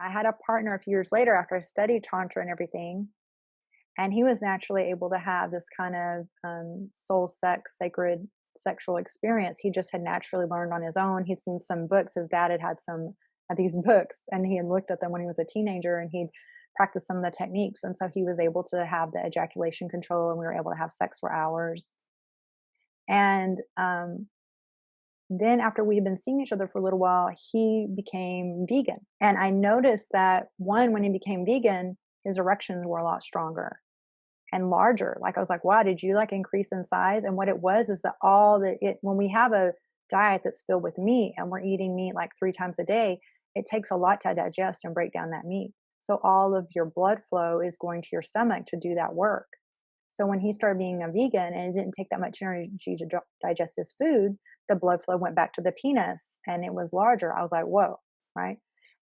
I had a partner a few years later after I studied Tantra and everything. And he was naturally able to have this kind of soul sex, sacred sexual experience. He just had naturally learned on his own. He'd seen some books. His dad had some of these books, and he had looked at them when he was a teenager, and he'd practiced some of the techniques. And so he was able to have the ejaculation control, and we were able to have sex for hours. And then after we had been seeing each other for a little while, he became vegan. And I noticed that when he became vegan, his erections were a lot stronger and larger. Like I was like, wow, did you like increase in size? And what it was is that when we have a diet that's filled with meat and we're eating meat like 3 times a day, it takes a lot to digest and break down that meat. So all of your blood flow is going to your stomach to do that work. So when he started being a vegan and it didn't take that much energy to digest his food, the blood flow went back to the penis and it was larger. I was like, whoa, right?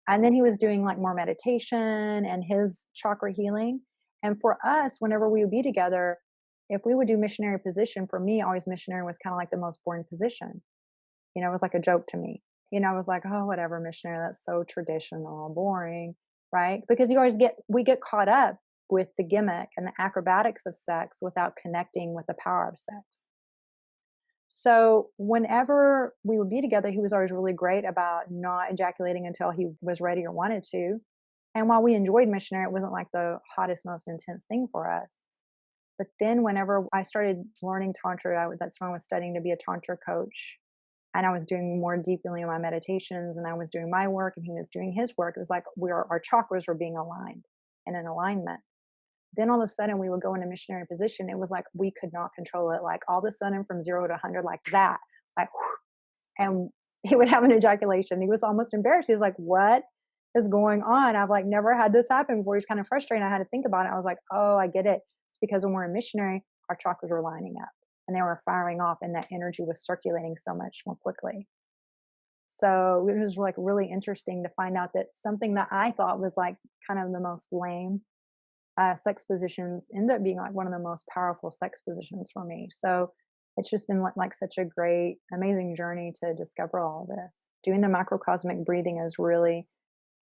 And then he was doing like more meditation and his chakra healing. And for us, whenever we would be together, if we would do missionary position, for me, always missionary was kind of like the most boring position. It was like a joke to me. I was like, oh, whatever, missionary, that's so traditional, boring, right? Because we get caught up with the gimmick and the acrobatics of sex without connecting with the power of sex. So whenever we would be together, he was always really great about not ejaculating until he was ready or wanted to. And while we enjoyed missionary, it wasn't like the hottest, most intense thing for us. But then whenever I started learning Tantra, that's when I was studying to be a Tantra coach. And I was doing more deeply in my meditations, and I was doing my work and he was doing his work. It was like our chakras were being aligned and in alignment. Then all of a sudden we would go into missionary position. It was like we could not control it. Like all of a sudden from 0 to 100, like that, like, and he would have an ejaculation. He was almost embarrassed. He was like, what is going on? I've like never had this happen before. He's kind of frustrated. I had to think about it. I was like, oh, I get it. It's because when we're in missionary, our chakras were lining up and they were firing off and that energy was circulating so much more quickly. So it was like really interesting to find out that something that I thought was like kind of the most lame sex positions ended up being like one of the most powerful sex positions for me. So it's just been like such a great, amazing journey to discover all of this. Doing the microcosmic breathing is really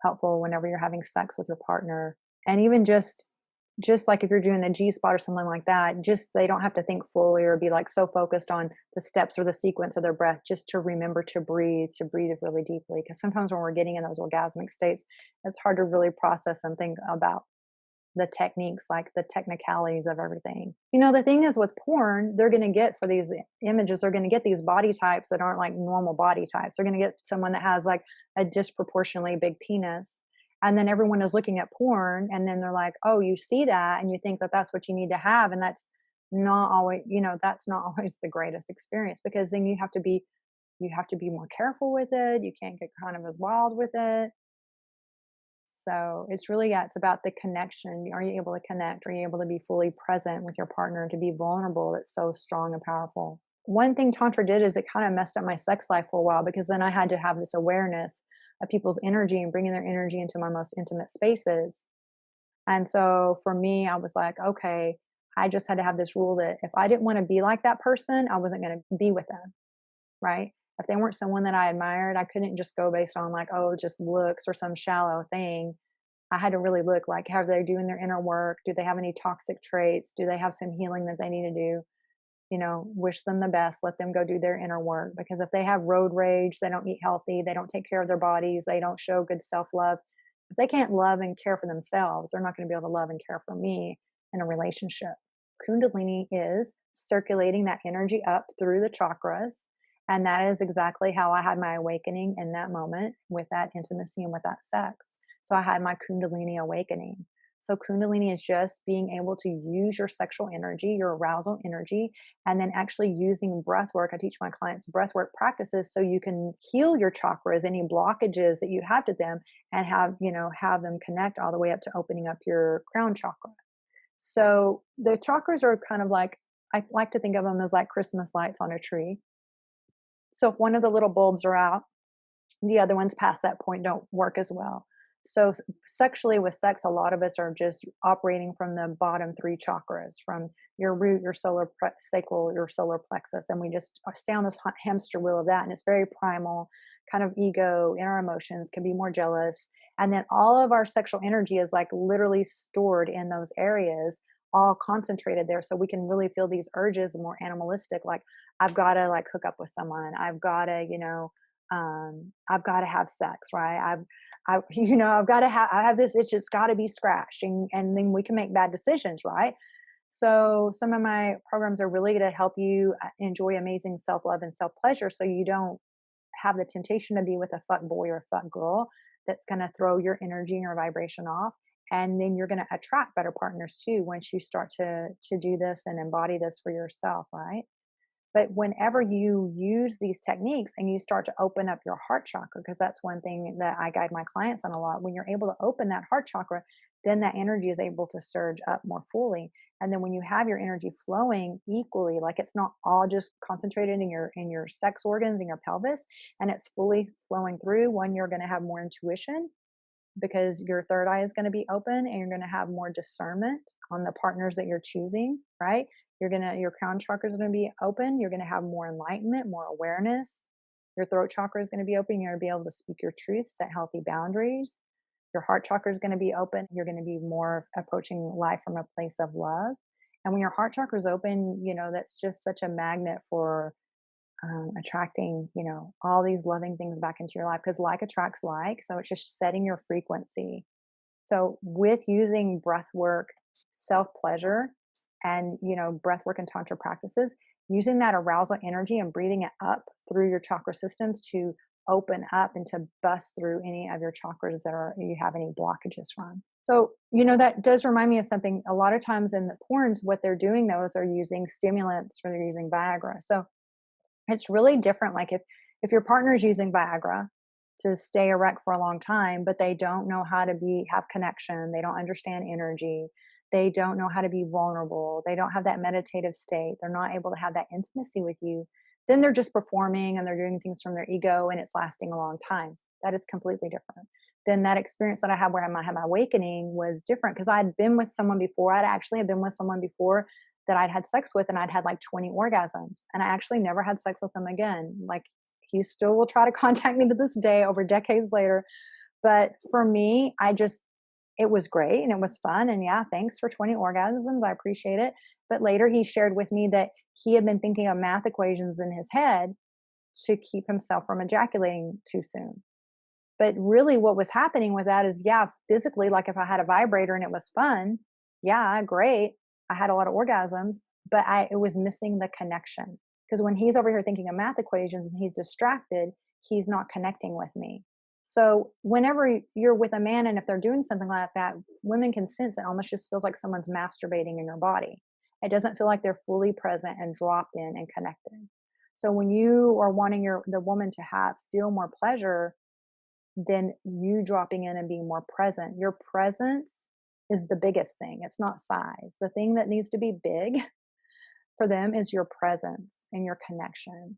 helpful whenever you're having sex with your partner. And even just like if you're doing the G spot or something like that, just they don't have to think fully or be like so focused on the steps or the sequence of their breath, just to remember to breathe really deeply. Because sometimes when we're getting in those orgasmic states, it's hard to really process and think about the techniques, like the technicalities of everything. The thing is with porn, they're going to get for these images, they're going to get these body types that aren't like normal body types. They're going to get someone that has like a disproportionately big penis. And then everyone is looking at porn and then they're like, oh, you see that and you think that that's what you need to have. And that's not always, that's not always the greatest experience, because then you have to be more careful with it. You can't get kind of as wild with it. So it's really, it's about the connection. Are you able to connect? Are you able to be fully present with your partner, to be vulnerable? It's so strong and powerful. One thing Tantra did is it kind of messed up my sex life for a while, because then I had to have this awareness of people's energy and bringing their energy into my most intimate spaces. And so for me, I was like, okay, I just had to have this rule that if I didn't want to be like that person, I wasn't going to be with them. Right? If they weren't someone that I admired, I couldn't just go based on like, oh, just looks or some shallow thing. I had to really look like, how are they doing their inner work? Do they have any toxic traits? Do they have some healing that they need to do? Wish them the best, let them go do their inner work. Because if they have road rage, they don't eat healthy, they don't take care of their bodies, they don't show good self-love. If they can't love and care for themselves, they're not going to be able to love and care for me in a relationship. Kundalini is circulating that energy up through the chakras. And that is exactly how I had my awakening in that moment with that intimacy and with that sex. So I had my Kundalini awakening. So Kundalini is just being able to use your sexual energy, your arousal energy, and then actually using breath work. I teach my clients breath work practices so you can heal your chakras, any blockages that you have to them, and have them connect all the way up to opening up your crown chakra. So the chakras are kind of like, I like to think of them as like Christmas lights on a tree. So if one of the little bulbs are out, the other ones past that point don't work as well. So sexually with sex, a lot of us are just operating from the bottom three chakras, from your root, your sacral, your solar plexus. And we just stay on this hamster wheel of that. And it's very primal, kind of ego in our emotions, can be more jealous. And then all of our sexual energy is like literally stored in those areas, all concentrated there. So we can really feel these urges more animalistic, like I've got to like hook up with someone. I've got to, I've got to have sex, right? I've got to have, I have this itch, it's got to be scratched. And then we can make bad decisions, right? So some of my programs are really going to help you enjoy amazing self-love and self-pleasure, so you don't have the temptation to be with a fuck boy or a fuck girl that's going to throw your energy and your vibration off. And then you're going to attract better partners too once you start to do this and embody this for yourself, right? But whenever you use these techniques and you start to open up your heart chakra, because that's one thing that I guide my clients on a lot, when you're able to open that heart chakra, then that energy is able to surge up more fully. And then when you have your energy flowing equally, like it's not all just concentrated in your sex organs, in your pelvis, and it's fully flowing through, one, you're going to have more intuition because your third eye is going to be open, and you're going to have more discernment on the partners that you're choosing, right? Your crown chakra is going to be open. You're going to have more enlightenment, more awareness. Your throat chakra is going to be open. You're going to be able to speak your truth, set healthy boundaries. Your heart chakra is going to be open. You're going to be more approaching life from a place of love. And when your heart chakra is open, that's just such a magnet for attracting, all these loving things back into your life, because like attracts like. So it's just setting your frequency. So with using breath work, self-pleasure, and, breath work and Tantra practices, using that arousal energy and breathing it up through your chakra systems to open up and to bust through any of your chakras that you have any blockages from. So, that does remind me of something. A lot of times in the porns, what they're doing though is they're using stimulants, or they're using Viagra. So it's really different. Like if your partner is using Viagra to stay erect for a long time, but they don't know how to have connection, they don't understand energy, they don't know how to be vulnerable, they don't have that meditative state, they're not able to have that intimacy with you, then they're just performing and they're doing things from their ego, and it's lasting a long time. That is completely different. Then that experience that I had where I might have my awakening was different, because I'd been with someone before. I'd actually have been with someone before that I'd had sex with, and I'd had like 20 orgasms, and I actually never had sex with him again. Like, he still will try to contact me to this day over decades later. But for me, it was great and it was fun. And yeah, thanks for 20 orgasms. I appreciate it. But later he shared with me that he had been thinking of math equations in his head to keep himself from ejaculating too soon. But really what was happening with that is, yeah, physically, like if I had a vibrator and it was fun, yeah, great. I had a lot of orgasms, but it was missing the connection. Because when he's over here thinking of math equations and he's distracted, he's not connecting with me. So whenever you're with a man, and if they're doing something like that, women can sense it. Almost just feels like someone's masturbating in your body. It doesn't feel like they're fully present and dropped in and connected. So when you are wanting the woman to feel more pleasure, then you dropping in and being more present. Your presence is the biggest thing. It's not size. The thing that needs to be big for them is your presence and your connection.